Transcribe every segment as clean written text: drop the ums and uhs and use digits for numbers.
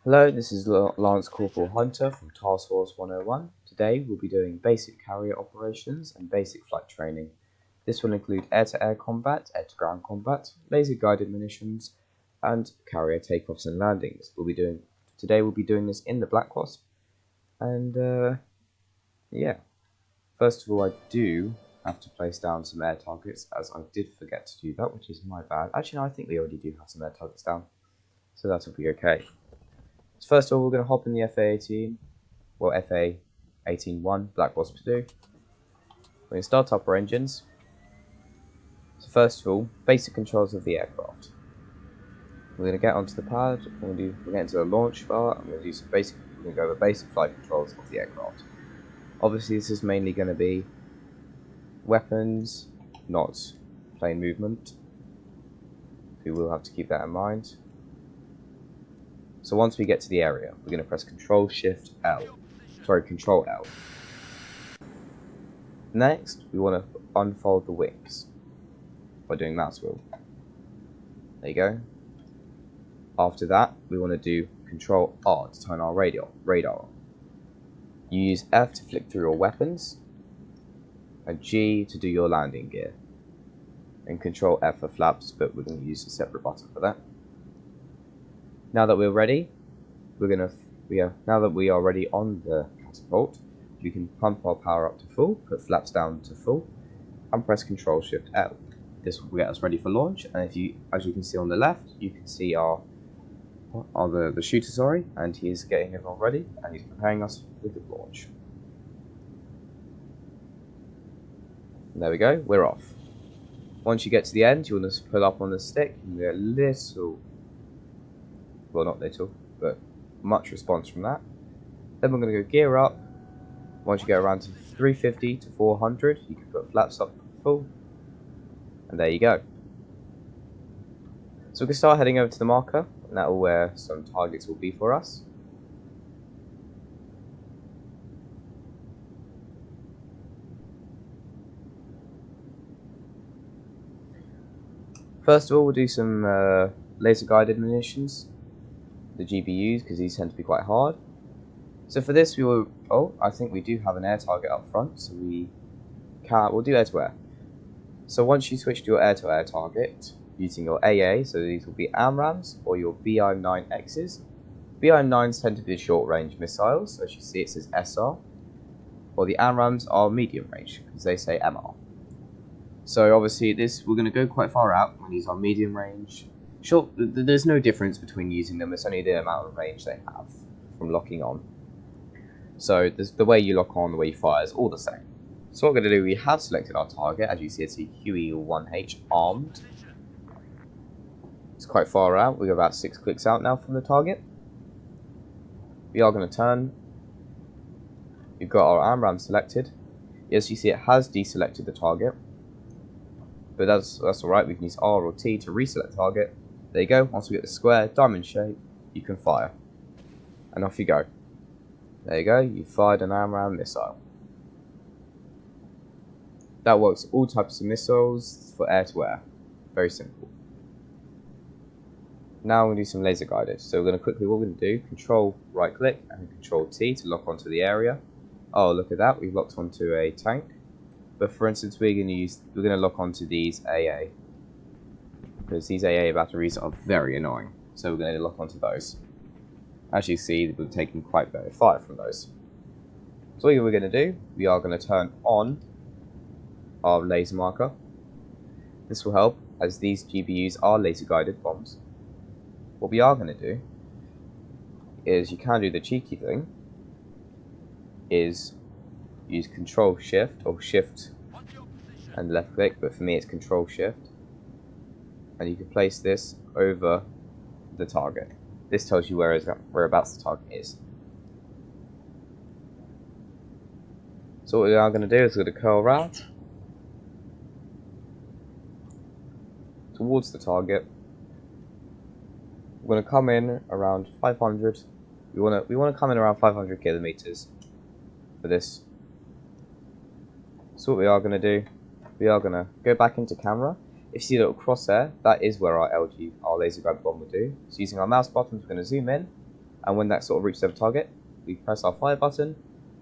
Hello, this is Lance Corporal Hunter from Task Force 101. Today we'll be doing basic carrier operations and basic flight training. This will include air-to-air combat, air-to-ground combat, laser-guided munitions, and carrier takeoffs and landings. Today we'll be doing this in the Black Wasp. And yeah, first of all I do have to place down some air targets, as I did forget to do that, which is my bad. Actually, no, I think we already do have some air targets down, so that'll be okay. So first of all, we're going to hop in the FA-18, well FA-18-1, Black Wasp 2. We're going to start up our engines. So first of all, basic controls of the aircraft. We're going to get onto the pad, we're going to get into the launch bar, and we're going to go over basic flight controls of the aircraft. Obviously this is mainly going to be weapons, not plane movement. We will have to keep that in mind. So once we get to the area, we're going to press Control L. Next, we want to unfold the wings by doing mouse wheel. There you go. After that, we want to do Control R to turn our radar on. You use F to flick through your weapons, and G to do your landing gear, and Control F for flaps, but we're going to use a separate button for that. Now that we're ready, now that we are ready on the catapult, we can pump our power up to full, put flaps down to full, and press Control Shift L. This will get us ready for launch. And as you can see on the left, you can see the shooter, and he is getting everyone ready, and he's preparing us with the launch. And there we go, we're off. Once you get to the end, you want to pull up on the stick, and get a little, well, not little, but much response from that. Then we're going to go gear up. Once you get around to 350 to 400, you can put flaps up full, and there you go. So we can start heading over to the marker, and that will where some targets will be for us. First of all, we'll do some laser guided munitions, the GBUs, because these tend to be quite hard. So for this, I think we do have an air target up front, so we'll do air to air. So once you switch to your air to air target using your AA, so these will be AMRAAMs or your BI-9Xs. BI-9s tend to be short range missiles, as you see it says SR, or the AMRAAMs are medium range because they say MR. So obviously we're going to go quite far out when these are medium range. Sure, there's no difference between using them, it's only the amount of range they have from locking on. So the way you lock on, the way you fire is all the same. So what we're going to do, we have selected our target, as you see it's a QE1H armed. It's quite far out, we're about 6 clicks out now from the target. We are going to turn. We've got our AMRAAM selected. As you see it has deselected the target, but that's alright, we can use R or T to reselect target. There you go, once we get the square, diamond shape, you can fire. And off you go. There you go, you fired an AMRAAM missile. That works all types of missiles for air to air. Very simple. Now we're going to do some laser guided. So what we're going to do, Control right click and Control T to lock onto the area. Oh, look at that, we've locked onto a tank. But for instance, we're going to lock onto these AA, because these AA batteries are very annoying. So we're going to lock onto those. As you see, we're taking quite a bit of fire from those. So what we're going to do, we are going to turn on our laser marker. This will help, as these GBUs are laser guided bombs. What we are going to do is, you can do the cheeky thing, is use Control Shift or Shift and left click, but for me it's Control Shift, and you can place this over the target. This tells you whereabouts the target is. So what we are going to do is we're going to curl around towards the target. We're going to come in around 500. We want to come in around 500 kilometers for this. So what we are going to do, we are going to go back into camera. If you see a little crosshair, that is where our laser guide bomb will do. So using our mouse buttons, we're going to zoom in And when that sort of reaches our target, we press our fire button,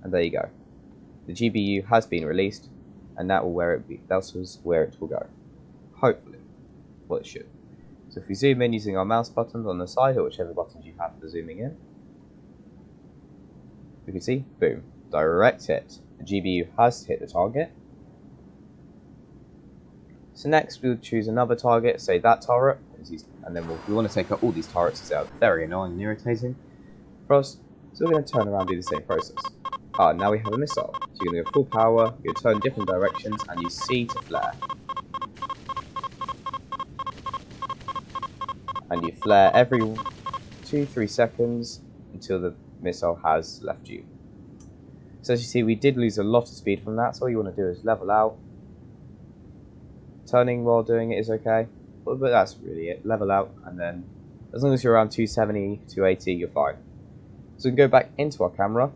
and there you go. The GBU has been released, and that will where it be. That's where it will go. Hopefully, well, it should. So if we zoom in using our mouse buttons on the side, or whichever buttons you have for zooming in, we can see, boom, direct hit. The GBU has hit the target. So next we'll choose another target, say that turret, and then we want to take out all these turrets because they are very annoying and irritating for us. So we're going to turn around and do the same process. Now we have a missile. So you're going to go full power, you turn different directions, and you C to flare. And you flare every 2-3 seconds until the missile has left you. So as you see, we did lose a lot of speed from that, so all you want to do is level out. Turning while doing it is okay, but that's really it. Level out, and then as long as you're around 270, 280, you're fine. So we can go back into our camera.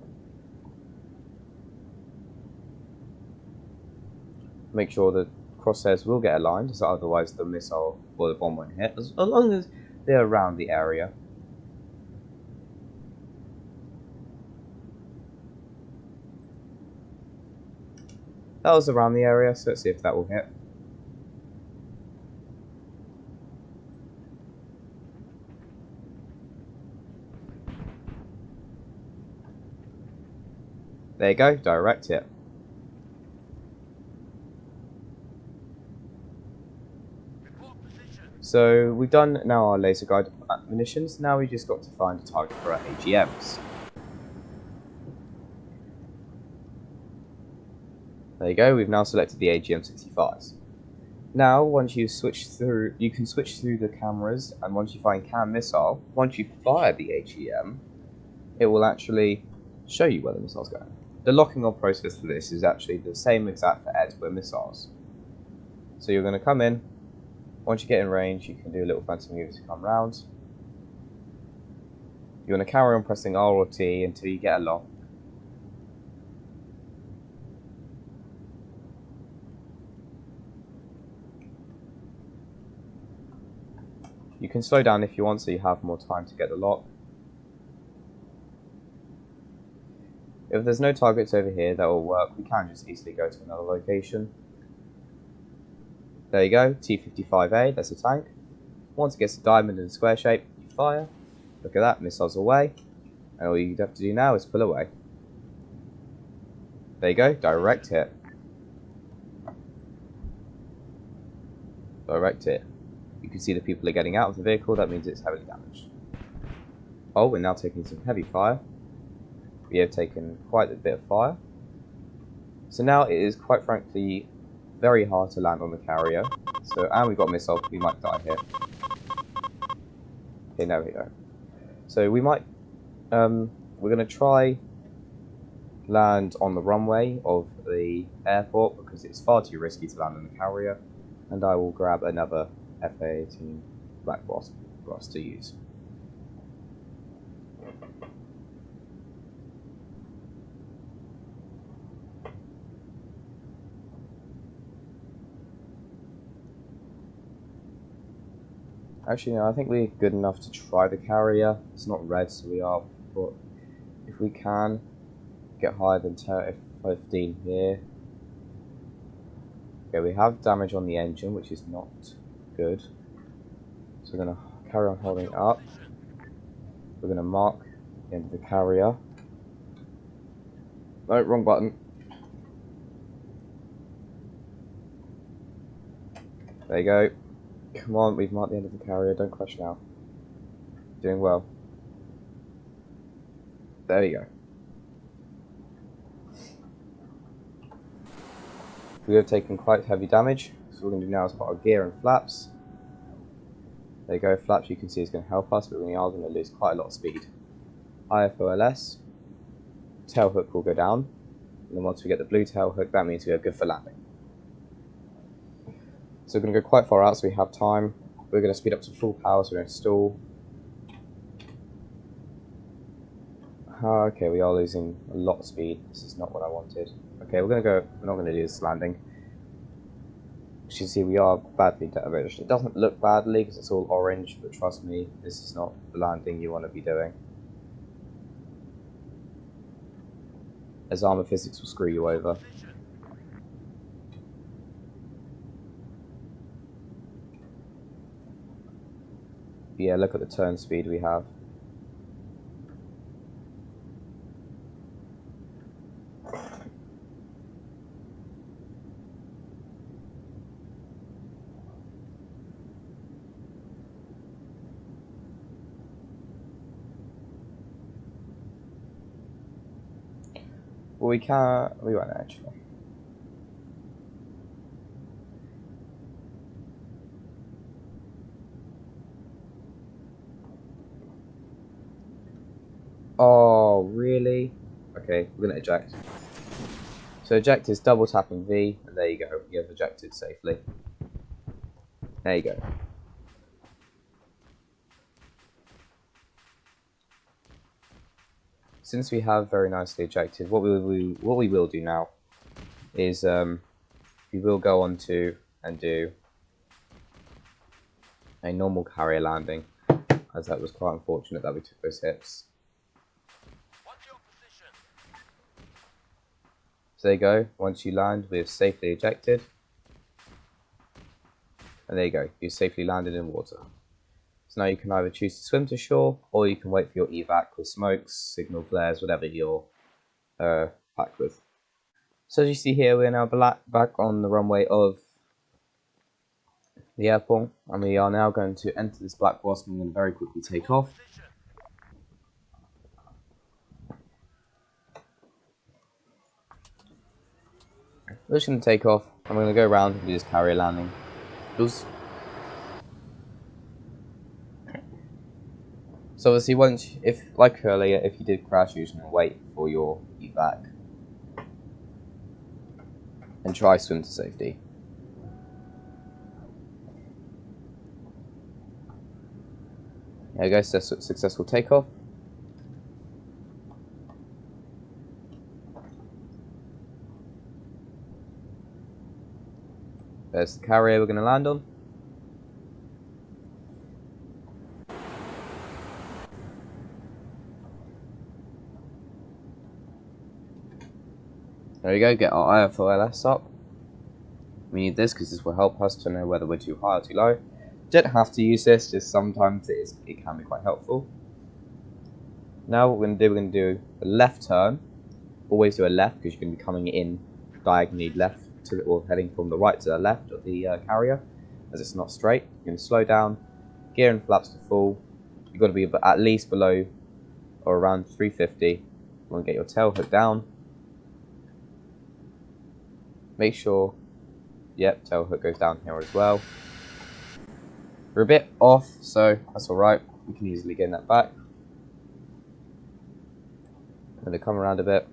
Make sure the crosshairs will get aligned, so otherwise the missile or the bomb won't hit, as long as they're around the area. That was around the area, so let's see if that will hit. There you go, direct hit. So we've done now our laser guided munitions, now we just got to find a target for our AGMs. There you go, we've now selected the AGM-65s. Now, once you switch through, you can switch through the cameras, and once you find cam missile, once you fire the AGM, it will actually show you where the missile's going. The locking on process for this is actually the same exact for air-to-air missiles. So you're going to come in, once you get in range, you can do a little fancy move to come round. You want to carry on pressing R or T until you get a lock. You can slow down if you want so you have more time to get the lock. If there's no targets over here that will work, we can just easily go to another location. There you go, T-55A, that's a tank. Once it gets a diamond in a square shape, you fire. Look at that, missiles away. And all you have to do now is pull away. There you go, direct hit. Direct hit. You can see the people are getting out of the vehicle, that means it's heavily damaged. Oh, we're now taking some heavy fire. We have taken quite a bit of fire. So now it is quite frankly very hard to land on the carrier. So, and we've got missiles, we might die here. Okay, there we go. So we might, we're going to try land on the runway of the airport because it's far too risky to land on the carrier. And I will grab another FA-18 Black Boss for us to use. Actually, no, I think we're good enough to try the carrier. It's not red, so we are, but if we can get higher than 15 here. Okay, we have damage on the engine, which is not good. So we're going to carry on holding it up. We're going to mark the end of the carrier. No, wrong button. There you go. Come on, we've marked the end of the carrier. Don't crash now. Doing well. There you go. We have taken quite heavy damage, so what we're going to do now is put our gear and flaps. There you go, flaps you can see is going to help us, but we are going to lose quite a lot of speed. IFOLS, tail hook will go down, and then once we get the blue tail hook, that means we are good for landing. So we're going to go quite far out so we have time. We're going to speed up to full power so we don't stall. Okay, we are losing a lot of speed. This is not what I wanted. Okay, we're not going to do this landing. As you can see, we are badly damaged. It doesn't look badly because it's all orange, but trust me, this is not the landing you want to be doing. as armor physics will screw you over. But yeah, look at the turn speed we have. Well, we won't actually. Oh, really? Okay, we're gonna eject. So eject is double tapping V, and there you go, you have ejected safely. There you go. Since we have very nicely ejected, what we will do now is we will go on to and do a normal carrier landing, as that was quite unfortunate that we took those hits. So there you go, once you land, we have safely ejected. And there you go, you safely landed in water. So now you can either choose to swim to shore, or you can wait for your evac with smokes, signal flares, whatever you're packed with. So as you see here, we're now back on the runway of the airport, and we are now going to enter this black wasp, and I'm going to very quickly take off. We're just going to take off, and we're going to go around and do this carrier landing. So obviously, like earlier, if you did crash, you're just going to wait for your evac and try swim to safety. There you go, successful takeoff. There's the carrier we're going to land on. There you go, get our IFOLS up. We need this because this will help us to know whether we're too high or too low. Don't have to use this, just sometimes it can be quite helpful. Now what we're going to do a left turn. Always do a left because you're going to be coming in diagonally left or heading from the right to the left of the carrier, as it's not straight. You're going to slow down, gear and flaps to full. You've got to be at least below or around 350. You want to get your tail hook down. Make sure, yep, tail hook goes down here as well. We're a bit off, so that's alright. We can easily gain that back. I'm going to come around a bit.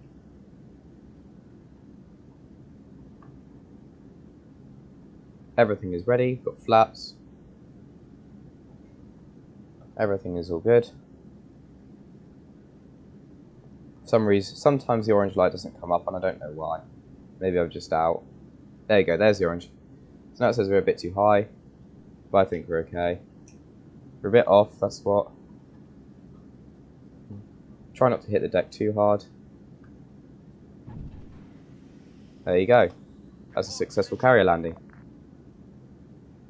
Everything is ready, got flaps. Everything is all good. For some reason, sometimes the orange light doesn't come up and I don't know why. Maybe I'm just out. There you go, there's the orange. So now it says we're a bit too high, but I think we're okay. We're a bit off, that's what. Try not to hit the deck too hard. There you go. That's a successful carrier landing.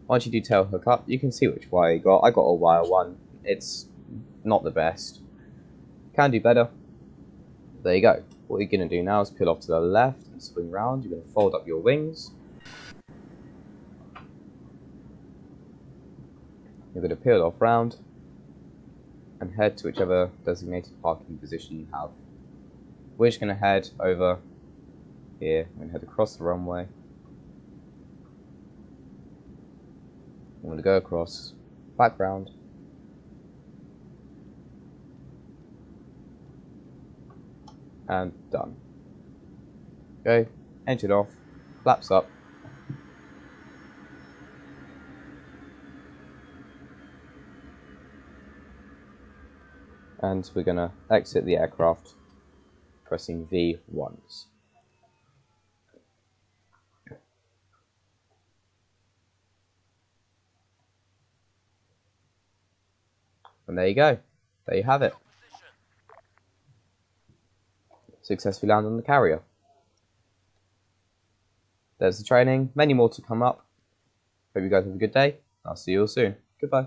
Once you do tail hook up, you can see which wire you got. I got a wire one. It's not the best. Can do better. There you go. What you're going to do now is peel off to the left and swing round. You're going to fold up your wings. You're going to peel off round and head to whichever designated parking position you have. We're just going to head over here. We're going to head across the runway. I'm going to go across, back round. And done. Go, engine off, flaps up. And we're going to exit the aircraft, pressing V once. And there you go. There you have it. Successfully land on the carrier. There's the training, many more to come up. Hope you guys have a good day. I'll see you all soon. Goodbye.